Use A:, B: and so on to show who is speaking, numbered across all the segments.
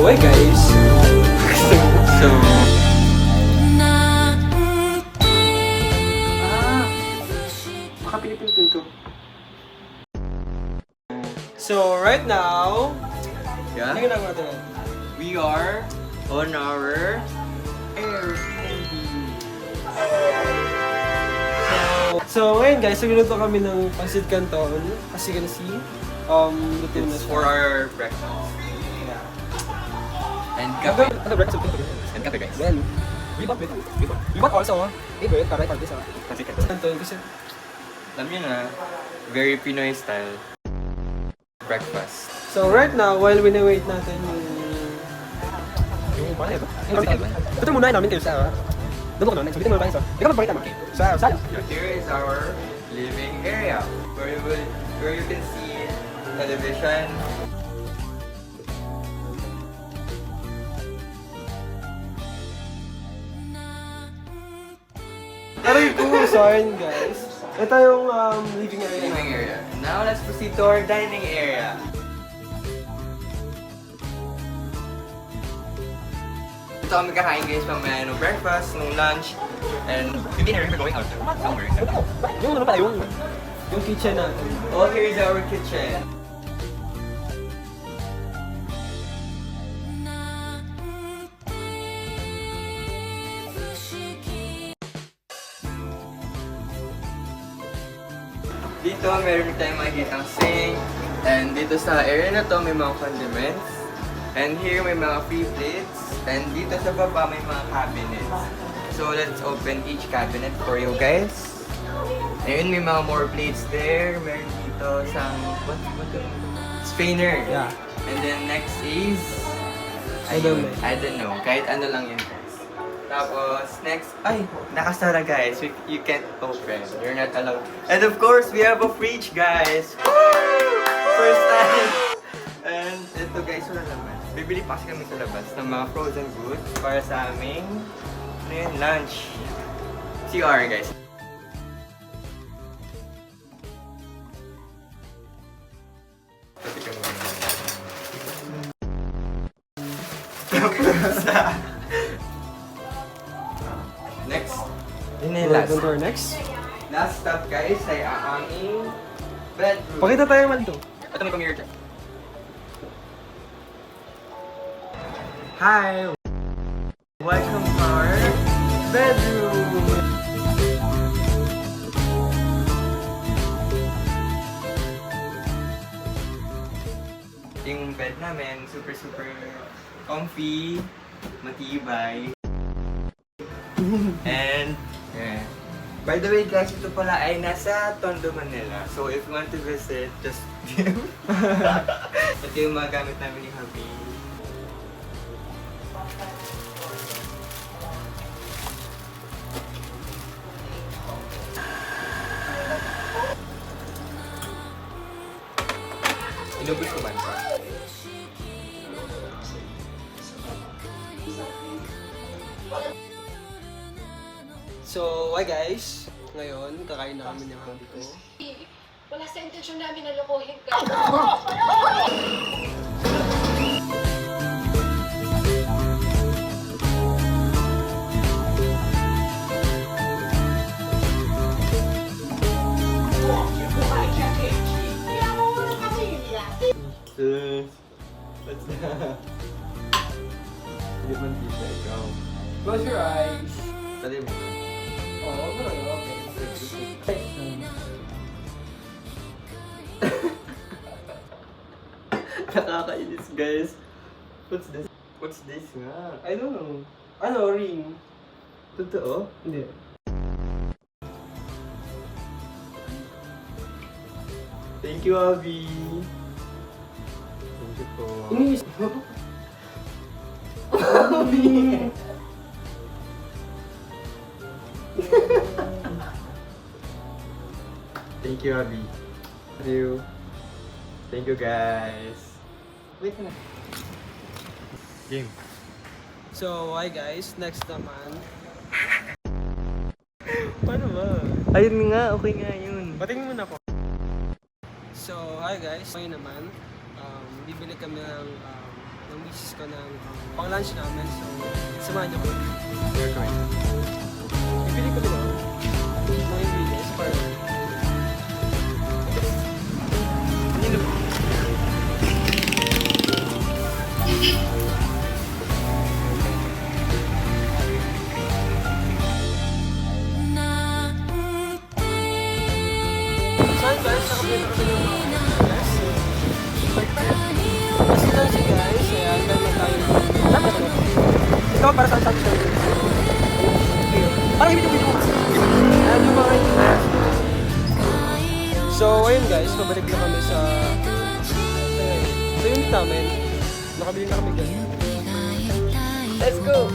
A: hi guys. So, makapilipin to. So, right now,
B: Yeah?
A: ano ginagawa natin?
B: We are on our Airbnb.
A: So, ngayon guys, nagluluto kami ng pancit canton. As you can see, luto na
B: It's
A: siya.
B: for our breakfast.
A: Yeah.
B: And
A: Ano
B: kape.
A: breakfast?
B: And kape, guys.
A: Well, we bought also, favorite para for this,
B: Kasi
A: canton kasi
B: alam nyo na, very Pinoy style breakfast.
A: so right now, while wait natin yung ito muna namin kayo sa doon ko na, sabihin mo tayo sa ikaw magpakita mo sa sala.
B: Here is our living area where you can see television.
A: Aray ko, so ayun guys. Ito yung living area.
B: Living area. Now let's proceed to our dining area. Ito kami kakain guys mamaya nung breakfast, nung lunch, and yung dinner we're going out somewhere.
A: Yung ano pala, yung kitchen natin.
B: Oh, here is our kitchen. Dito meron tayong makikitang sink, and dito sa area na to may mga condiments, and here may mga free plates, and dito sa baba may mga cabinets. So let's open each cabinet for you guys. Ayun, may mga more plates there. Meron dito sang strainer.
A: Yeah.
B: And then next is
A: I don't know.
B: I don't know. Kahit ano lang yun guys. Tapos next, ay, nakasara guys. You can't open. You're not allowed. And of course, we have a fridge guys. First time. And ito guys, wala naman. Bibili pa kasi kami sa labas ng mga frozen goods para sa aming ano yun, lunch. CR guys. Next. Yun na yung last.
A: Go to our next.
B: Last stop guys ay ang aming bedroom.
A: Pakita tayo man to.
B: Ito may mirror dyan. Hi! Welcome to our bedroom! Yung bed namin, super comfy, matibay. And, yeah. By the way guys, ito pala ay nasa Tondo, Manila. So if you want to visit, just ito yung mga gamit namin ni Happy. Inubos ko ba ito?
A: So, hi guys. Ngayon, kakain na kami ng handi ko.
C: Wala sa intensyon namin na lokohin ka.
B: What's that? Hindi man dito ikaw.
A: Close your eyes.
B: Tali mo.
A: Oh, okay.
B: Nakakainis guys. What's this? What's this nga?
A: I don't know. Ano, ring?
B: Totoo?
A: Hindi.
B: Thank you, Abby. Thank you po.
A: Inis.
B: Thank you, Abby. Thank you. Thank you, guys. Wait na. Game.
A: So, hi guys. Next naman. Paano ba?
B: Ayun nga, okay nga yun.
A: Bating muna ko. So, hi guys. Ngayon naman, bibili kami ng ng misis ko ng pang-lunch namin. So, samahan niyo ko.
B: You're going.
A: Bibili ko din ako ng ingredients para saan guys? Nakabili na kami ng mga yes. Kasi lang si guys, ayan, meron tayo. Ikaw para saan sabi siya? Parang ibig ko. Ayan yung mga ingredients. So, ayun guys, pabalik na kami sa unit namin. Nakabili na kami guys. Let's go!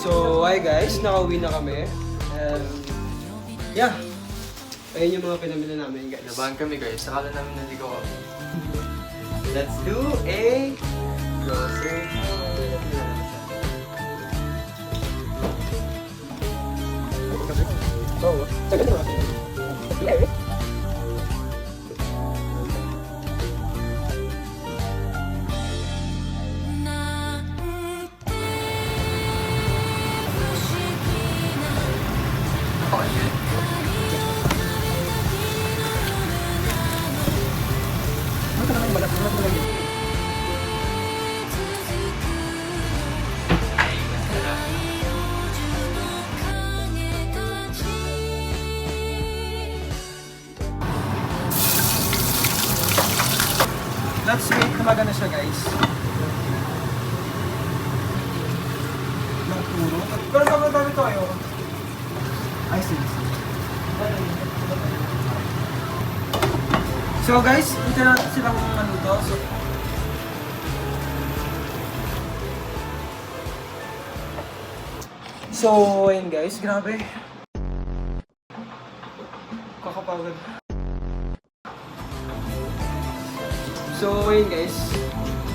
A: So, hi guys, nakauwi na kami. And, yeah. Ayun yung mga pinamili namin guys.
B: Labahan kami guys, sakala namin naligaw kami. Let's do a grocery haul.
A: Oh, tagal na natin.
B: Oh, yun. Ay, masarap.
A: Let's wait, kumaga na siya guys. Ng puro. Pero bakit dami tayo? Ay, sige. So guys, ito na silang maluto. So, ayun guys, grabe. Kakapagod. So, ayun guys,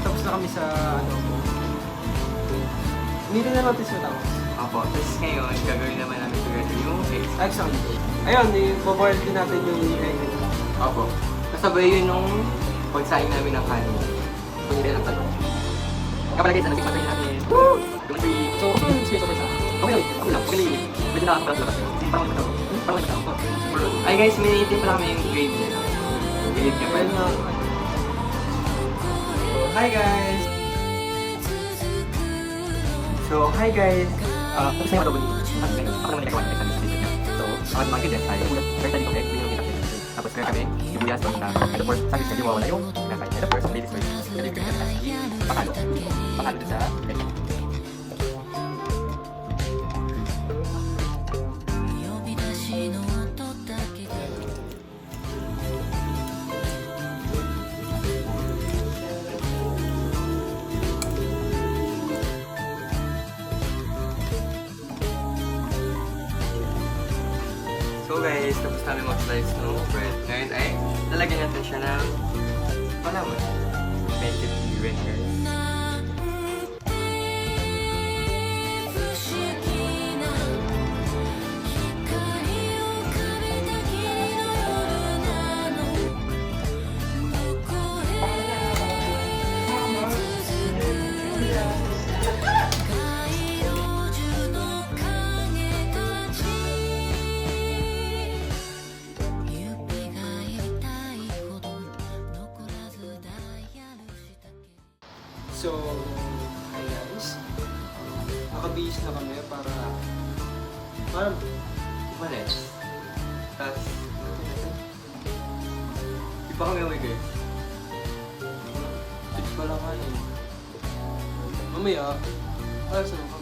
A: tapos na kami sa hindi na natin sa tapos.
B: Apo, tapos ngayon, gagawin naman namin together yung eggs.
A: Excellent. Ayun, i-boil din natin yung egg.
B: Apo. Kasabay yun nung pagsaing namin ng kanin. Kung hindi lang talo. Kapag guys, ano, pagsaing namin. Woo!
A: So, kung yung space over sa
B: Okay lang, okay lang. Okay lang yun. Medyo nakakapalas labas yun. Parang ito. Parang ito. Ay guys, mininitin pa kami yung gravy nila. Gravy niya pa.
A: ayun nga.
B: Hi guys! So, hi guys! Tapos na yung adobo ni ako naman nagagawa ng exam niya. So, ang mga ingredients ay first time ko egg, yung kita. Tapos meron kami sibuyas, basta. And of course, sabi siya, di mawawala yung pinatay. And of course, ladies first. Kasi yung pinatay pakalo. Pakalo doon sa egg. So guys, tapos namin mag-slice ng bread. Ngayon ay lalagyan natin siya ng palaman. Make it even guys.
A: So, hi guys. Nakabihis na kami para
B: Umalis. Tapos, di pa kami away guys. Pitch pa lang kanin.
A: mamaya, alas na